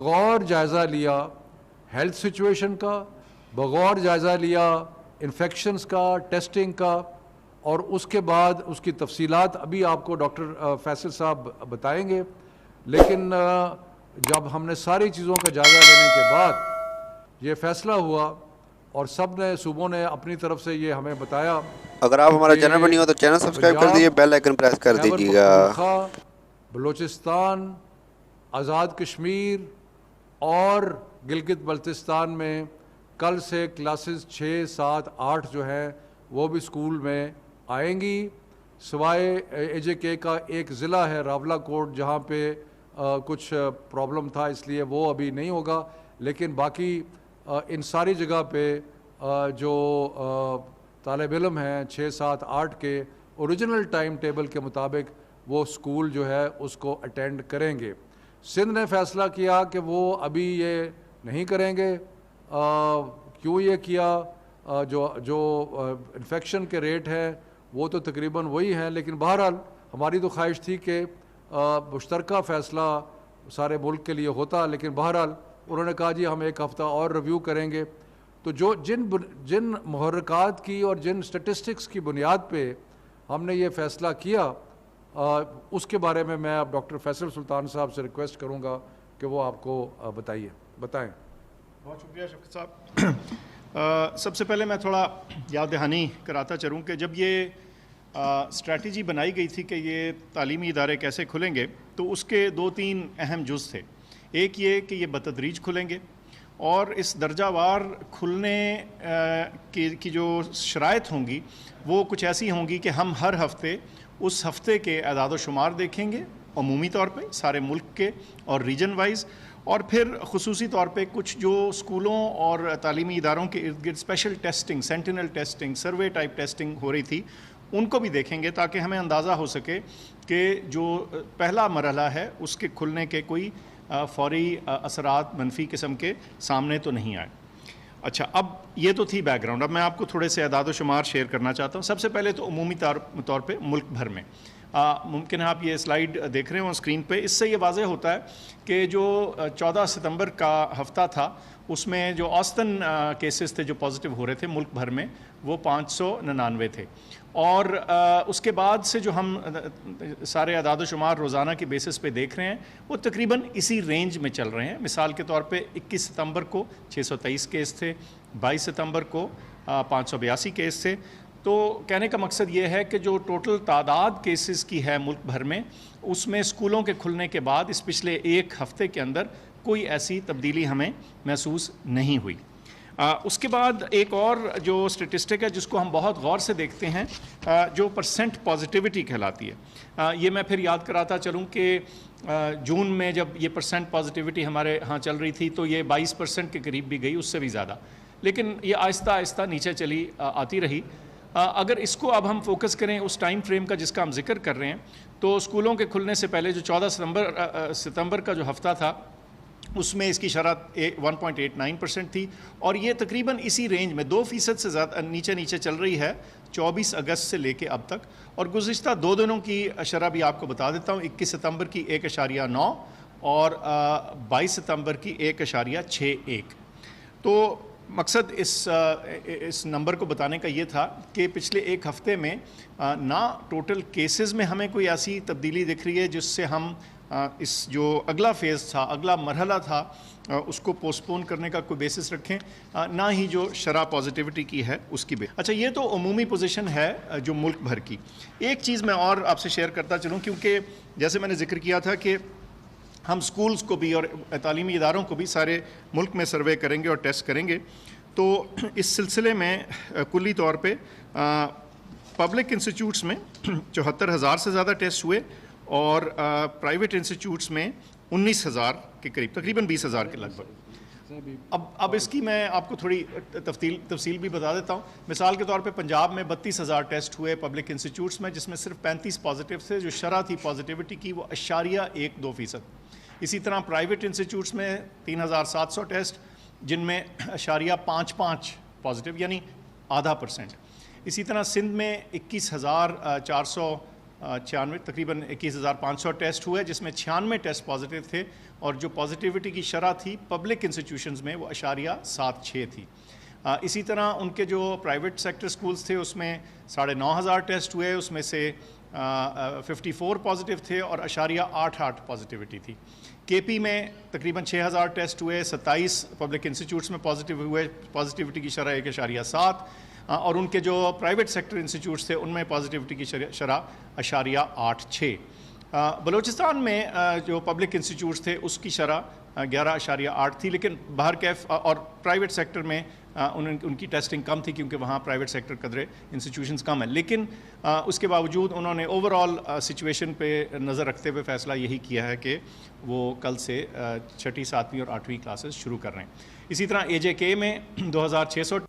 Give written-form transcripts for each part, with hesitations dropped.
بغور جائزہ لیا ہیلتھ سچویشن کا، بغور جائزہ لیا انفیکشنز کا، ٹیسٹنگ کا، اور اس کے بعد اس کی تفصیلات ابھی آپ کو ڈاکٹر فیصل صاحب بتائیں گے. لیکن جب ہم نے ساری چیزوں کا جائزہ لینے کے بعد یہ فیصلہ ہوا اور سب نے صوبوں نے اپنی طرف سے یہ ہمیں بتایا. اگر آپ ہمارا چینل پر نہیں ہو تو چینل سبسکرائب کر دیجیے، بیل آئیکن پریس کر دیجیے گا. پختونخوا، بلوچستان، آزاد کشمیر اور گلگت بلتستان میں کل سے کلاسز 6، 7، 8 جو ہیں وہ بھی اسکول میں آئیں گی. سوائے اے جے کے کا ایک ضلع ہے راولہ کوٹ جہاں پہ کچھ پرابلم تھا اس لیے وہ ابھی نہیں ہوگا، لیکن باقی ان ساری جگہ پہ جو طالب علم ہیں 6، 7، 8 کے اوریجنل ٹائم ٹیبل کے مطابق وہ اسکول جو ہے اس کو اٹینڈ کریں گے. سندھ نے فیصلہ کیا کہ وہ ابھی یہ نہیں کریں گے. کیوں یہ کیا؟ جو انفیکشن کے ریٹ ہیں وہ تو تقریباً وہی ہیں، لیکن بہرحال ہماری تو خواہش تھی کہ مشترکہ فیصلہ سارے ملک کے لیے ہوتا، لیکن بہرحال انہوں نے کہا جی ہم ایک ہفتہ اور ریویو کریں گے. تو جن محرکات کی اور جن سٹیٹسٹکس کی بنیاد پہ ہم نے یہ فیصلہ کیا اس کے بارے میں اب ڈاکٹر فیصل سلطان صاحب سے ریکویسٹ کروں گا کہ وہ آپ کو بتائیں. بہت شکریہ شفقت صاحب. سب سے پہلے میں تھوڑا یاد دہانی کراتا چلوں کہ جب یہ اسٹریٹجی بنائی گئی تھی کہ یہ تعلیمی ادارے کیسے کھلیں گے تو اس کے 2-3 اہم جز تھے. ایک یہ کہ یہ بتدریج کھلیں گے اور اس درجہ وار کھلنے کی جو شرائط ہوں گی وہ کچھ ایسی ہوں گی کہ ہم ہر ہفتے اس ہفتے کے اعداد و شمار دیکھیں گے عمومی طور پہ سارے ملک کے اور ریجن وائز، اور پھر خصوصی طور پہ کچھ جو اسکولوں اور تعلیمی اداروں کے ارد گرد special testing, sentinel testing, survey type testing ہو رہی تھی ان کو بھی دیکھیں گے تاکہ ہمیں اندازہ ہو سکے کہ جو پہلا مرحلہ ہے اس کے کھلنے کے کوئی فوری اثرات منفی قسم کے سامنے تو نہیں آئے. اچھا، اب یہ تو تھی بیک گراؤنڈ. اب میں آپ کو تھوڑے سے اعداد و شمار شیئر کرنا چاہتا ہوں. سب سے پہلے تو عمومی طور پہ ملک بھر میں ممکن ہے آپ یہ سلائیڈ دیکھ رہے ہوں اسکرین پہ، اس سے یہ واضح ہوتا ہے کہ جو 14 ستمبر کا ہفتہ تھا اس میں جو اوسطاً کیسز تھے جو پازیٹیو ہو رہے تھے ملک بھر میں وہ 599 تھے، اور اس کے بعد سے جو ہم سارے اعداد و شمار روزانہ کے بیسس پہ دیکھ رہے ہیں وہ تقریباً اسی رینج میں چل رہے ہیں. مثال کے طور پہ 21 ستمبر کو 623 کیس تھے، 22 ستمبر کو 582 کیس تھے. تو کہنے کا مقصد یہ ہے کہ جو ٹوٹل تعداد کیسز کی ہے ملک بھر میں اس میں اسکولوں کے کھلنے کے بعد اس پچھلے ایک ہفتے کے اندر کوئی ایسی تبدیلی ہمیں محسوس نہیں ہوئی. اس کے بعد ایک اور جو اسٹیٹسٹک ہے جس کو ہم بہت غور سے دیکھتے ہیں جو پرسنٹ پازیٹیوٹی کہلاتی ہے. یہ میں پھر یاد کراتا چلوں کہ جون میں جب یہ پرسنٹ پازیٹیوٹی ہمارے ہاں چل رہی تھی تو یہ 22% کے قریب بھی گئی، اس سے بھی زیادہ، لیکن یہ آہستہ آہستہ نیچے چلی آتی رہی. اگر اس کو اب ہم فوکس کریں اس ٹائم فریم کا جس کا ہم ذکر کر رہے ہیں تو اسکولوں کے کھلنے سے پہلے جو 14 ستمبر کا جو ہفتہ تھا اس میں اس کی شرح 1.89% تھی، اور یہ تقریباً اسی رینج میں 2% سے زیادہ نیچے چل رہی ہے 24 اگست سے لے کے اب تک. اور گزشتہ 2 دنوں کی شرح بھی آپ کو بتا دیتا ہوں. 21 ستمبر کی 1.9 اور 22 ستمبر کی 1.61. تو مقصد اس نمبر کو بتانے کا یہ تھا کہ پچھلے ایک ہفتے میں نہ ٹوٹل کیسز میں ہمیں کوئی ایسی تبدیلی دکھ رہی ہے جس سے ہم اس جو اگلا فیز تھا، اگلا مرحلہ تھا، اس کو پوسٹ پون کرنے کا کوئی بیسس رکھیں، نہ ہی جو شرح پازیٹیوٹی کی ہے اس کی اچھا، یہ تو عمومی پوزیشن ہے جو ملک بھر کی. ایک چیز میں اور آپ سے شیئر کرتا چلوں، کیونکہ جیسے میں نے ذکر کیا تھا کہ ہم سکولز کو بھی اور تعلیمی اداروں کو بھی سارے ملک میں سروے کریں گے اور ٹیسٹ کریں گے. تو اس سلسلے میں کلی طور پہ پبلک انسٹیٹیوٹس میں 74,000 سے زیادہ ٹیسٹ ہوئے اور پرائیویٹ انسٹیٹیوٹس میں 19,000 کے قریب، تقریباً 20,000 کے لگ بھگ. اب اس کی میں آپ کو تھوڑی تفصیل بھی بتا دیتا ہوں. مثال کے طور پہ پنجاب میں 32,000 ٹیسٹ ہوئے پبلک انسٹیٹیوٹس میں، جس میں صرف 35 پازیٹیو تھے. جو شرح تھی پازیٹیوٹی کی وہ 0.12%. اسی طرح پرائیویٹ انسٹیٹیوٹس میں 3,700 ٹیسٹ جن میں 0.55 پازیٹیو، یعنی 0.5%. اسی طرح سندھ میں 21,400 96 تقریباً 21,500 ٹیسٹ ہوئے جس میں 96 ٹیسٹ پازیٹیو تھے اور جو پازیٹیوٹی کی شرح تھی پبلک انسٹیٹیوشنز میں وہ 0.76 تھی. اسی طرح ان کے جو پرائیویٹ سیکٹر سکولز تھے اس میں 9,500 ٹیسٹ ہوئے, اس میں سے 54 پازیٹیو تھے اور 0.88 پازیٹیوٹی تھی. کے پی میں تقریباً 6,000 ٹیسٹ ہوئے, 27 پبلک انسٹیٹیوٹس میں پازیٹیو ہوئے, پازیٹیوٹی کی شرح 1.7, اور ان کے جو پرائیویٹ سیکٹر انسٹیٹیوٹس تھے ان میں پازیٹیوٹی کی شرح 0.86. بلوچستان میں جو پبلک انسٹیٹیوٹس تھے اس کی شرح 11.8 تھی, لیکن بہرکیف اور پرائیویٹ سیکٹر میں ان کی ٹیسٹنگ کم تھی کیونکہ وہاں پرائیویٹ سیکٹر قدرے انسٹیٹیوشنز کم ہیں. لیکن اس کے باوجود انہوں نے اوور آل سچویشن پہ نظر رکھتے ہوئے فیصلہ یہی کیا ہے کہ وہ کل سے 6ٹھی 7ویں اور 8ویں کلاسز شروع کر رہے ہیں. اسی طرح اے جے کے میں 2,600.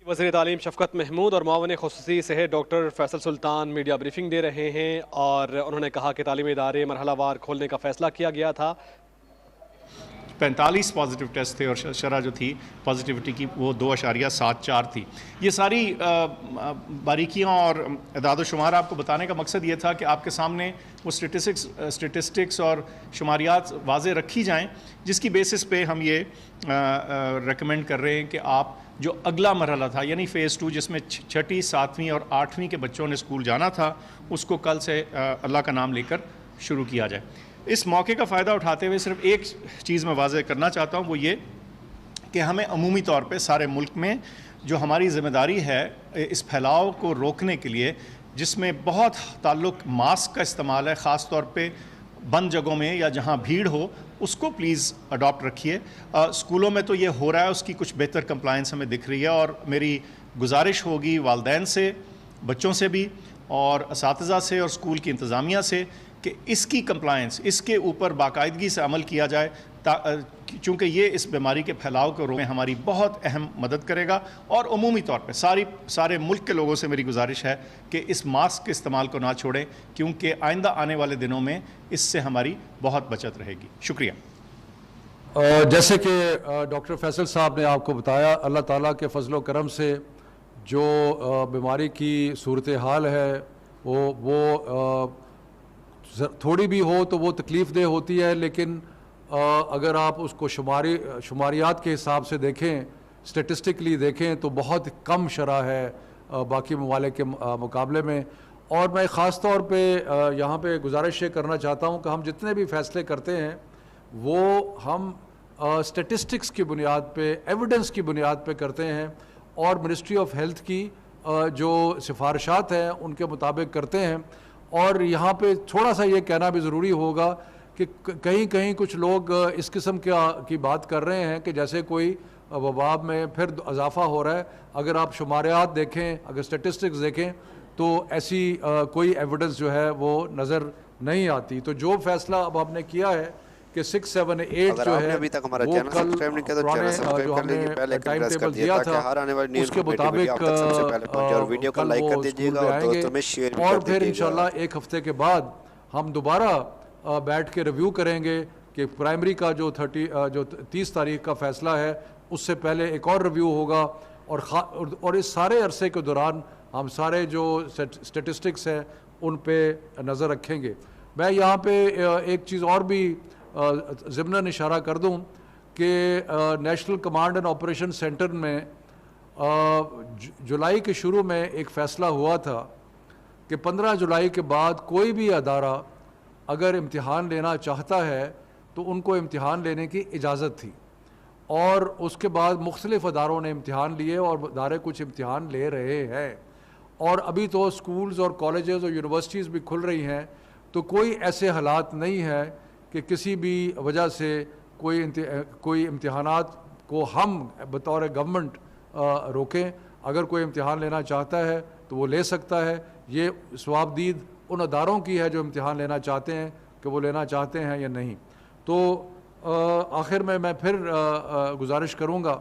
وزیر تعلیم شفقت محمود اور معاون خصوصی صحت ڈاکٹر فیصل سلطان میڈیا بریفنگ دے رہے ہیں, اور انہوں نے کہا کہ تعلیمی ادارے مرحلہ وار کھولنے کا فیصلہ کیا گیا تھا. 45 پازیٹیو ٹیسٹ تھے اور شرح جو تھی پازیٹیوٹی کی وہ 2.74 تھی. یہ ساری باریکیاں اور اعداد و شمار آپ کو بتانے کا مقصد یہ تھا کہ آپ کے سامنے وہ اسٹیٹسٹکس اور شماریات واضح رکھی جائیں جس کی بیسس پہ ہم یہ ریکمینڈ کر رہے ہیں کہ آپ جو اگلا مرحلہ تھا یعنی فیز 2 جس میں 6ٹھی 7ویں اور 8ویں کے بچوں نے اسکول جانا تھا اس کو کل سے اللہ کا نام لے کر شروع کیا جائے. اس موقع کا فائدہ اٹھاتے ہوئے صرف ایک چیز میں واضح کرنا چاہتا ہوں, وہ یہ کہ ہمیں عمومی طور پہ سارے ملک میں جو ہماری ذمہ داری ہے اس پھیلاؤ کو روکنے کے لیے, جس میں بہت تعلق ماسک کا استعمال ہے, خاص طور پہ بند جگہوں میں یا جہاں بھیڑ ہو, اس کو پلیز اڈاپٹ رکھیے. اسکولوں میں تو یہ ہو رہا ہے, اس کی کچھ بہتر کمپلائنس ہمیں دکھ رہی ہے, اور میری گزارش ہوگی والدین سے, بچوں سے بھی, اور اساتذہ سے اور اسکول کی انتظامیہ سے کہ اس کی کمپلائنس, اس کے اوپر باقاعدگی سے عمل کیا جائے, چونکہ یہ اس بیماری کے پھیلاؤ کو روکنے میں ہماری بہت اہم مدد کرے گا. اور عمومی طور پہ سارے ملک کے لوگوں سے میری گزارش ہے کہ اس ماسک کے استعمال کو نہ چھوڑیں, کیونکہ آئندہ آنے والے دنوں میں اس سے ہماری بہت بچت رہے گی. شکریہ. جیسے کہ ڈاکٹر فیصل صاحب نے آپ کو بتایا, اللہ تعالیٰ کے فضل و کرم سے جو بیماری کی صورتحال ہے وہ تھوڑی بھی ہو تو وہ تکلیف دہ ہوتی ہے, لیکن اگر آپ اس کو شماریات کے حساب سے دیکھیں, اسٹیٹسٹکلی دیکھیں تو بہت کم شرح ہے باقی ممالک کے مقابلے میں. اور میں خاص طور پہ یہاں پہ گزارش یہ کرنا چاہتا ہوں کہ ہم جتنے بھی فیصلے کرتے ہیں وہ ہم اسٹیٹسٹکس کی بنیاد پہ, ایویڈنس کی بنیاد پہ کرتے ہیں, اور منسٹری آف ہیلتھ کی جو سفارشات ہیں ان کے مطابق کرتے ہیں. اور یہاں پہ تھوڑا سا یہ کہنا بھی ضروری ہوگا کہ کہیں کچھ لوگ اس قسم کی بات کر رہے ہیں کہ جیسے کوئی وبا میں پھر اضافہ ہو رہا ہے. اگر آپ شماریات دیکھیں, اگر اسٹیٹسٹکس دیکھیں تو ایسی کوئی ایویڈنس جو ہے وہ نظر نہیں آتی. تو جو فیصلہ اب ہم نے کیا ہے کہ 6, 7, 8 جو ہے وہ کل پرانے جو ہم نے ٹائم ٹیبل دیا تھا اس کے مطابق کل وہ اسکول میں آئیں گے, اور پھر انشاءاللہ ایک ہفتے کے بعد ہم دوبارہ بیٹھ کے ریویو کریں گے کہ پرائمری کا جو 30 تاریخ کا فیصلہ ہے اس سے پہلے ایک اور ریویو ہوگا, اور اس سارے عرصے کے دوران ہم سارے جو اسٹیٹسٹکس ہیں ان پہ نظر رکھیں گے. میں یہاں پہ ایک چیز اور بھی ضمناً اشارہ کر دوں کہ national command and operation centre میں جولائی کے شروع میں ایک فیصلہ ہوا تھا کہ 15 جولائی کے بعد کوئی بھی ادارہ اگر امتحان لینا چاہتا ہے تو ان کو امتحان لینے کی اجازت تھی, اور اس کے بعد مختلف اداروں نے امتحان لیے اور ادارے کچھ امتحان لے رہے ہیں. اور ابھی تو اسکولز اور کالجز اور یونیورسٹیز بھی کھل رہی ہیں, تو کوئی ایسے حالات نہیں ہے کہ کسی بھی وجہ سے کوئی امتحانات کو ہم بطور گورنمنٹ روکیں. اگر کوئی امتحان لینا چاہتا ہے تو وہ لے سکتا ہے. یہ ثوابدید ان اداروں کی ہے جو امتحان لینا چاہتے ہیں کہ وہ لینا چاہتے ہیں یا نہیں. تو آخر میں پھر گزارش کروں گا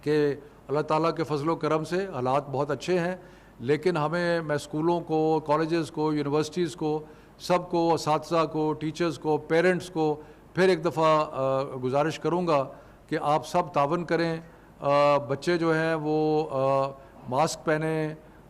کہ اللہ تعالیٰ کے فضل و کرم سے حالات بہت اچھے ہیں, لیکن میں اسکولوں کو, کالجز کو, یونیورسٹیز کو, سب کو, اساتذہ کو, ٹیچرز کو, پیرنٹس کو پھر ایک دفعہ گزارش کروں گا کہ آپ سب تعاون کریں. بچے جو ہیں وہ ماسک پہنیں,